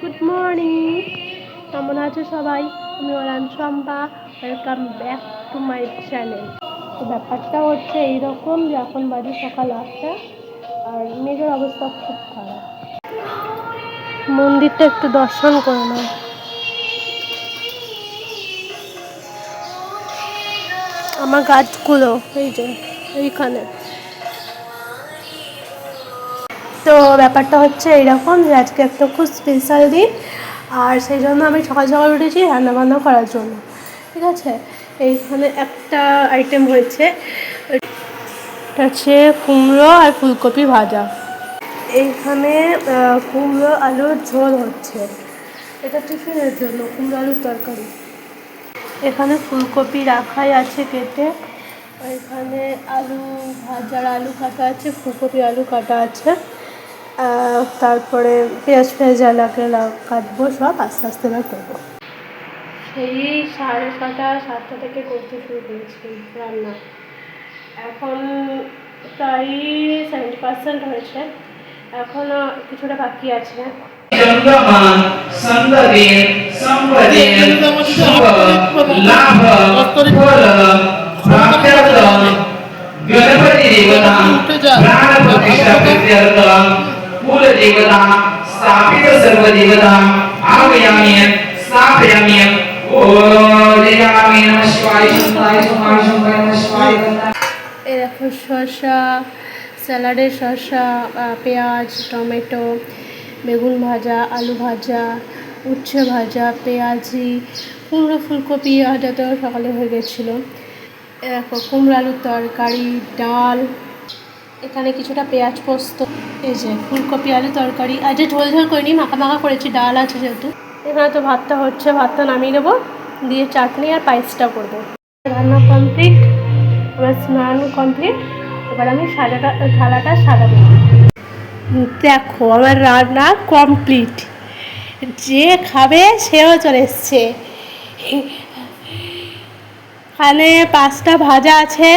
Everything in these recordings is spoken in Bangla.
গুড মর্নিং, কেমন আছো সবাই? আমি Oran Shampa, welcome back to my channel. তো ব্যাপারটা হচ্ছে এইরকম যে এখন বাজে সকাল 8টা আর মেঘের অবস্থা খুব খারাপ। মন্দিরটা একটু দর্শন করে নাও। আমার গাছগুলো এই যে এইখানে। তো ব্যাপারটা হচ্ছে এইরকম যে আজকে একটা খুব স্পেশাল দিন, আর সেই জন্য আমি সকাল সকাল উঠেছি রান্নাবান্না করার জন্য। ঠিক আছে, এইখানে একটা আইটেম হয়েছে, এটা হচ্ছে কুমড়ো আর ফুলকপি ভাজা। এইখানে কুমড়ো আলুর ঝোল হচ্ছে, এটা টিফিনের জন্য কুমড়ো আলুর তরকারি। এখানে ফুলকপি রাখাই আছে কেটে, এখানে আলু ভাজার আলু কাটা আছে, ফুলকপি আলু কাটা আছে, তারপরে পেঁয়াজ কাটবো, সব আস্তে আস্তে না করবো। সেই 6:30-7টা থেকে করতে শুরু করেছি রান্না। এখন প্রায় 70% হয়েছে, এখনও কিছুটা বাকি আছে। এই দেখো শসা, স্যালাডের শসা, পেঁয়াজ, টমেটো, বেগুন ভাজা, আলু ভাজা, উচ্ছে ভাজা, পেঁয়াজি, কুমড়ো ফুলকপি ভাজা তো সকালে হয়ে গেছিলো। দেখো কুমড়ো আলুর তরকারি, ডাল, এখানে কিছুটা পেঁয়াজ পোস্ত, এই যে ফুলকপি আলু তরকারি। আজ ঝোল ঝোল করিনি, মাখা মাখা করেছি, ডাল আছে যেহেতু। এখানে তো ভাতটা হচ্ছে, ভাতটা নামিয়ে দেবো, দিয়ে চাটনি আর পায়েসটা করবো। রান্না কমপ্লিট, এবার স্নান কমপ্লিট, এবার আমি থালাটা সাজাবো। দেখো আমার রান্না কমপ্লিট, যে খাবে সেও চলে এসছে। এখানে 5টা ভাজা আছে,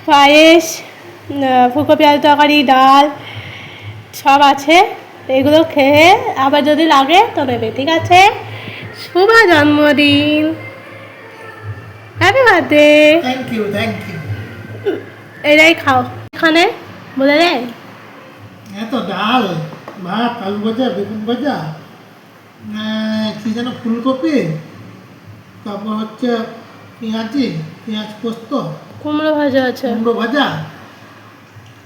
পায়েস, ফুলকপি আলু তরকারি, ডাল সব আছে। এগুলো খেয়ে আবার যদি লাগে তো নেবে, ঠিক আছে? শুভ জন্মদিন, হ্যাপি বার্থডে। Thank you. এটাই খাও, এখানে বলে দেয় এত ডাল, ভাত, আলু ভাজা, বেগুন ভাজা, কি যেন ফুলকপি, তারপর হচ্ছে পেঁয়াজ পোস্ত, কুমড়ো ভাজা আছে, কুমড়ো ভাজা,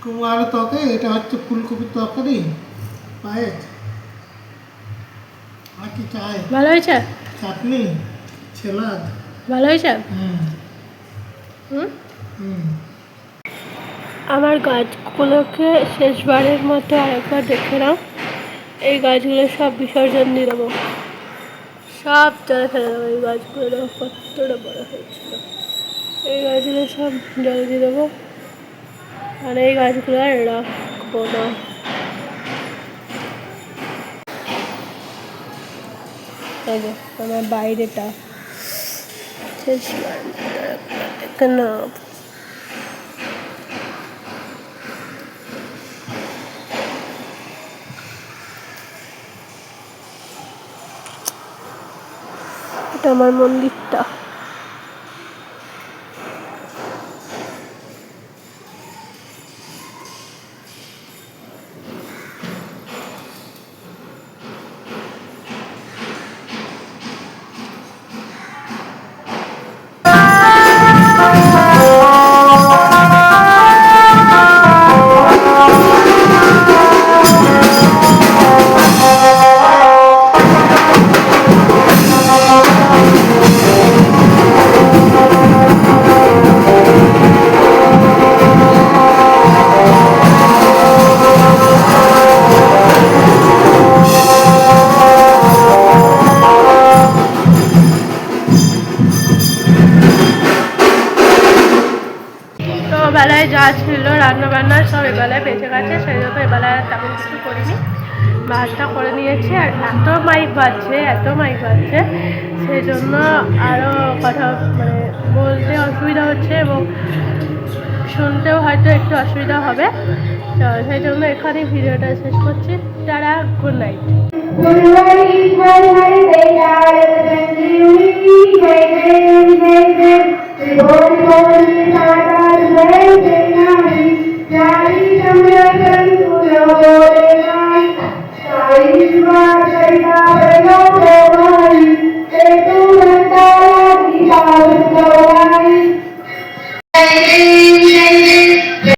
কুমড়ো আলু তরকারি, এটা হচ্ছে ফুলকপির তরকারি, পায়েস, আর কি চাই? ভালো হয়েছে? চাটনি, স্যালাড। ভালো হয়েছে? আমার গাছগুলোকে শেষবারের মতো আরেকবার দেখে নাও। এই গাছগুলো সব বিসর্জন দিয়ে দেবো, সব জলে ফেলে দেবো। এই গাছগুলো কতটা বড় হয়েছিল, এই গাছগুলো সব জলে দিয়ে দেবো, আর এই গাছগুলো আর রাখবো না। এই যে আমার বাইরেটা শেষবার দেখে নাও। এটা আমার মন্দিরটা। বেলায় যা ছিল রান্নাবান্না সব এবেলায় বেঁচে গেছে, সেই জন্য এবেলায় তেমন কিছু করিনি, ভাতটা করে নিয়েছি। আর এত মাইক বাজছে সেই জন্য আরও কথা বলতে অসুবিধা হচ্ছে এবং শুনতেও হয়তো একটু অসুবিধা হবে। তো সেই জন্য এখানেই ভিডিওটা শেষ করছি। Tata, good night. Hey,